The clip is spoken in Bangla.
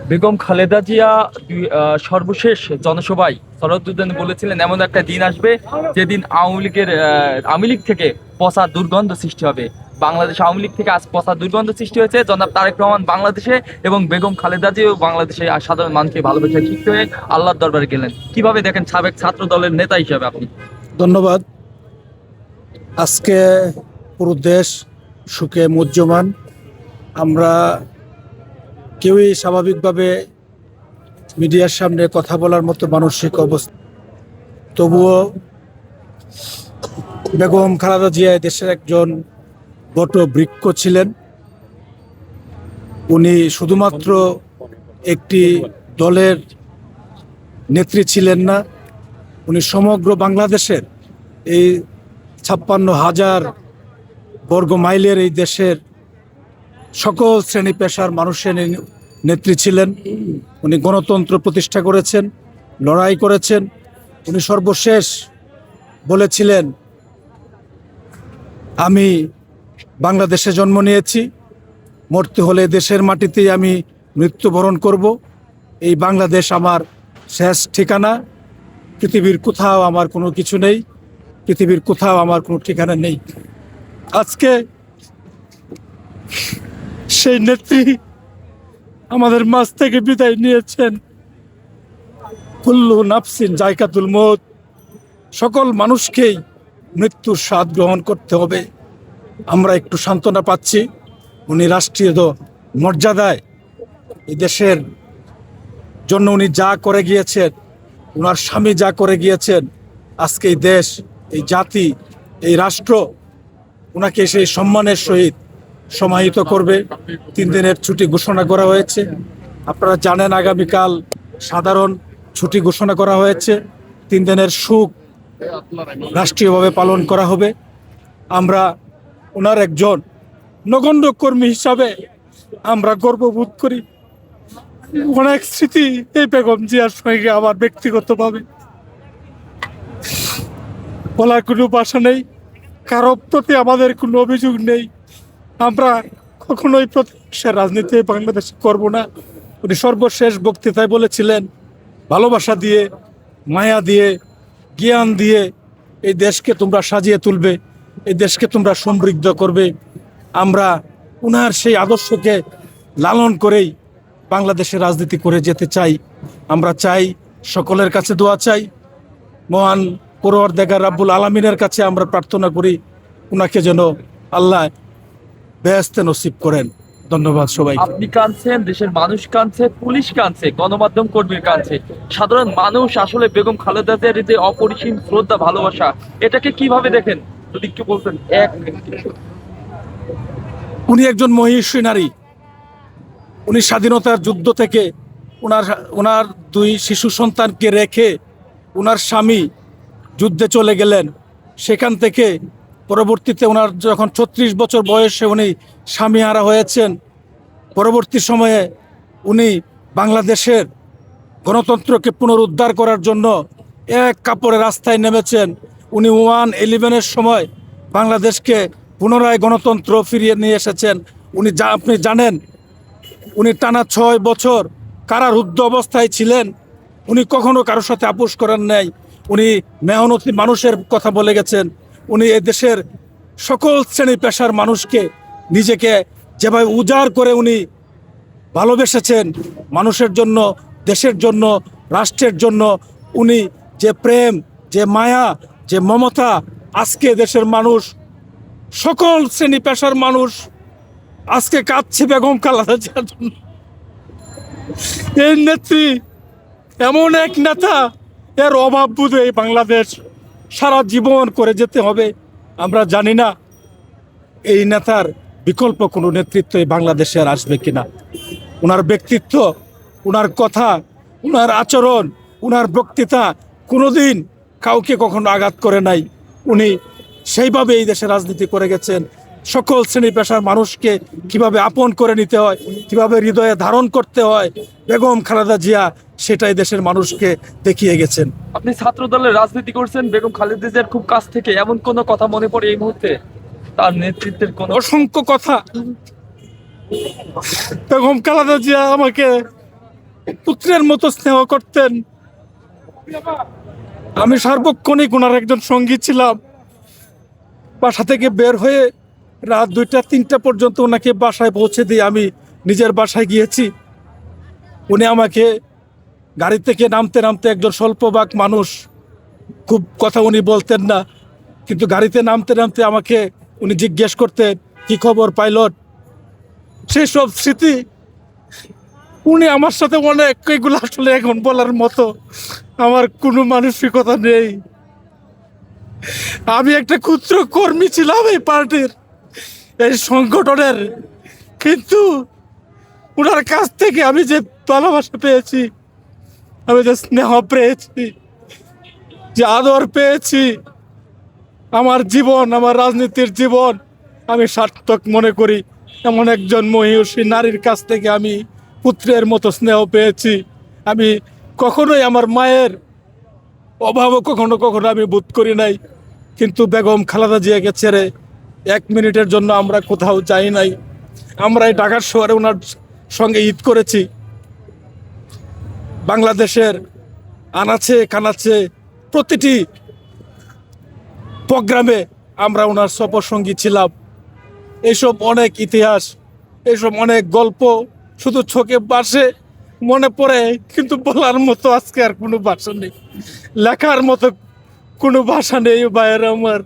বেগম খালেদা জিয়া সর্বশেষ জনসভায় সরোদ্দিন বলেছিলেন এমন একটা দিন আসবে যেদিন আওয়ামী লীগ থেকে পচা দুর্গন্ধ সৃষ্টি হবে। বাংলাদেশ আওয়ামী লীগ থেকে আজ পচা দুর্গন্ধ সৃষ্টি হয়েছে। জনাব তারেক রহমান বাংলাদেশে এবং বেগম খালেদা জিয়াও বাংলাদেশে আর সাধারণ মানুষকে ভালোবেসে শিখতে হয়ে আল্লাহর দরবারে গেলেন। কিভাবে দেখেন সাবেক ছাত্র দলের নেতা হিসেবে আপনি? ধন্যবাদ। আজকে পুরো দেশ সুখে মুহ্যমান। আমরা কেউই স্বাভাবিকভাবে মিডিয়ার সামনে কথা বলার মতো মানসিক অবস্থা, তবুও বেগম খালেদা জিয়া দেশের একজন বটবৃক্ষ ছিলেন। উনি শুধুমাত্র একটি দলের নেত্রী ছিলেন না, উনি সমগ্র বাংলাদেশের এই 56,000 বর্গ মাইলের এই দেশের সকল শ্রেণী পেশার মানুষের নেত্রী ছিলেন। উনি গণতন্ত্র প্রতিষ্ঠা করেছেন, লড়াই করেছেন। উনি সর্বশেষ বলেছিলেন, আমি বাংলাদেশে জন্ম নিয়েছি, মরতে হলে দেশের মাটিতেই আমি মৃত্যুবরণ করব। এই বাংলাদেশ আমার শেষ ঠিকানা। পৃথিবীর কোথাও আমার কোনো কিছু নেই, পৃথিবীর কোথাও আমার কোনো ঠিকানা নেই। আজকে সেই নেত্রী আমাদের মাঝ থেকে বিদায় নিয়েছেন। কুল্লু নাফসিন জায়কাতুল মউত, সকল মানুষকেই মৃত্যুর স্বাদ গ্রহণ করতে হবে। আমরা একটু সান্ত্বনা পাচ্ছি। উনি রাষ্ট্রীয় মর্যাদায় এই দেশের জন্য উনি যা করে গিয়েছেন, ওনার স্বামী যা করে গিয়েছেন, আজকে এই দেশ, এই জাতি, এই রাষ্ট্র ওনাকে সেই সম্মানের সহিত সমাহিত করবে। 3 দিনের ছুটি ঘোষণা করা হয়েছে। আপনারা জানেন আগামীকাল সাধারণ ছুটি ঘোষণা করা হয়েছে। 3 দিনের শোক রাষ্ট্রীয়ভাবে পালন করা হবে। আমরা ওনার একজন নগণ্য কর্মী হিসাবে আমরা গর্ববোধ করি। অনেক স্মৃতি এই বেগম জিয়ার সঙ্গে আমার ব্যক্তিগতভাবে বলার কোনো ভাষা নেই। কারো প্রতি আমাদের কোনো অভিযোগ নেই। আমরা কখনোই প্রতিহিংসার রাজনীতি বাংলাদেশে করব না। উনি সর্বশেষ বক্তৃতায় বলেছিলেন, ভালোবাসা দিয়ে, মায়া দিয়ে, জ্ঞান দিয়ে এই দেশকে তোমরা সাজিয়ে তুলবে, এই দেশকে তোমরা সমৃদ্ধ করবে। আমরা উনার সেই আদর্শকে লালন করেই বাংলাদেশে রাজনীতি করে যেতে চাই। আমরা চাই, সকলের কাছে দোয়া চাই, মহান পরওয়ারদিগার রাব্বুল আলামিনের কাছে আমরা প্রার্থনা করি উনাকে যেন আল্লাহ বেহেশতে নসিব করেন। ধন্যবাদ সবাই। আপনি কাঁদছেন, দেশের মানুষ কাঁদছে, পুলিশ কাঁদছে, গণমাধ্যম কর্মীর কাঁদছে, সাধারণ মানুষ আসলে বেগম খালেদা জিয়ার যে অপরিসীম শ্রদ্ধা ভালোবাসা, এটাকে কিভাবে দেখেন যদি একটু বলতেন 1 মিনিট। উনি একজন মহিষী নারী। উনি স্বাধীনতার যুদ্ধ থেকে ওনার 2 শিশু সন্তানকে রেখে ওনার স্বামী যুদ্ধে চলে গেলেন। সেখান থেকে পরবর্তীতে ওনার যখন 36 বছর বয়সে উনি স্বামীহারা হয়েছেন, পরবর্তী সময়ে উনি বাংলাদেশের গণতন্ত্রকে পুনরুদ্ধার করার জন্য এক কাপড়ে রাস্তায় নেমেছেন। উনি 1/11-এর সময় বাংলাদেশকে পুনরায় গণতন্ত্র ফিরিয়ে নিয়ে এসেছেন। আপনি জানেন, উনি টানা 6 বছর কারারুদ্ধ অবস্থায় ছিলেন। উনি কখনো কারোর সাথে আপোষ করেন নাই। উনি মেহনতি মানুষের কথা বলে গেছেন। উনি দেশের সকল শ্রেণী পেশার মানুষকে নিজেকে যেভাবে উজাড় করে উনি ভালোবেসেছেন, মানুষের জন্য, দেশের জন্য, রাষ্ট্রের জন্য উনি যে প্রেম, যে মায়া, যে মমতা, আজকে দেশের মানুষ, সকল শ্রেণী পেশার মানুষ আজকে কাঁদছে বেগম খালেদা জিয়ার জন্য। এই নেত্রী এমন এক নেতা, এর অভাব বুঝে এই বাংলাদেশ সারা জীবন করে যেতে হবে। আমরা জানি না এই নেতার বিকল্প কোনো নেতৃত্ব এই বাংলাদেশে আর আসবে কিনা। ওনার ব্যক্তিত্ব, ওনার কথা, ওনার আচরণ, ওনার বক্তৃতা কোনোদিন কাউকে কখনো আঘাত করে নাই। উনি সেইভাবে এই দেশে রাজনীতি করে গেছেন। সকল শ্রেণী পেশার মানুষকে কিভাবে আপন করে নিতে হয়, কিভাবে হৃদয়ে ধারণ করতে হয়, বেগম খালেদা জিয়া সেটাই দেশের মানুষকে দেখিয়ে গেছেন। আপনি ছাত্র দলের রাজনীতি করছেন, বেগম খালেদা জিয়ার খুব কাছ থেকে এমন কোন কথা মনে পড়ে এই মুহূর্তে তার নেতৃত্বের কোন? অসংখ্য কথা। বেগম খালেদা জিয়া আমাকে পুত্রের মতো স্নেহ করতেন। আমি সার্বক্ষণিক ওনার একজন সঙ্গী ছিলাম। বাসা থেকে বের হয়ে রাত 2টা 3টা পর্যন্ত ওনাকে বাসায় পৌঁছে দিয়ে আমি নিজের বাসায় গিয়েছি। উনি আমাকে গাড়ি থেকে নামতে নামতে, একজন স্বল্পবাক মানুষ, খুব কথা উনি বলতেন না, কিন্তু গাড়িতে নামতে নামতে আমাকে উনি জিজ্ঞেস করতেন, কি খবর পাইলট। সেই সব স্মৃতি উনি আমার সাথে অনেক, এগুলো আসলে এখন বলার মতো আমার কোনো মানসিকতা নেই। আমি একটা ক্ষুদ্র কর্মী ছিলাম এই পার্টির, এই সংগঠনের, কিন্তু ওনার কাছ থেকে আমি যে ভালোবাসা পেয়েছি, আমি যে স্নেহ পেয়েছি, যে আদর পেয়েছি, আমার জীবন, আমার রাজনীতির জীবন আমি সার্থক মনে করি। এমন একজন মহিষী নারীর কাছ থেকে আমি পুত্রের মতো স্নেহ পেয়েছি। আমি কখনোই আমার মায়ের অভাবও কখনো কখনো আমি বোধ করি নাই। কিন্তু বেগম খালেদা জিয়াকে ছেড়ে 1 মিনিটের জন্য আমরা কোথাও যাই নাই। আমরা এই ঢাকার শহরে ওনার সঙ্গে ঈদ করেছি। বাংলাদেশের আনাচে কানাচে প্রতিটি প্রোগ্রামে আমরা ওনার সফর সঙ্গী ছিলাম। এইসব অনেক ইতিহাস, এইসব অনেক গল্প শুধু চোখে ভাসে, মনে পড়ে, কিন্তু বলার মতো আজকে আর কোনো ভাষা নেই, লেখার মতো কোনো ভাষা নেই ভাইয়ের আমার।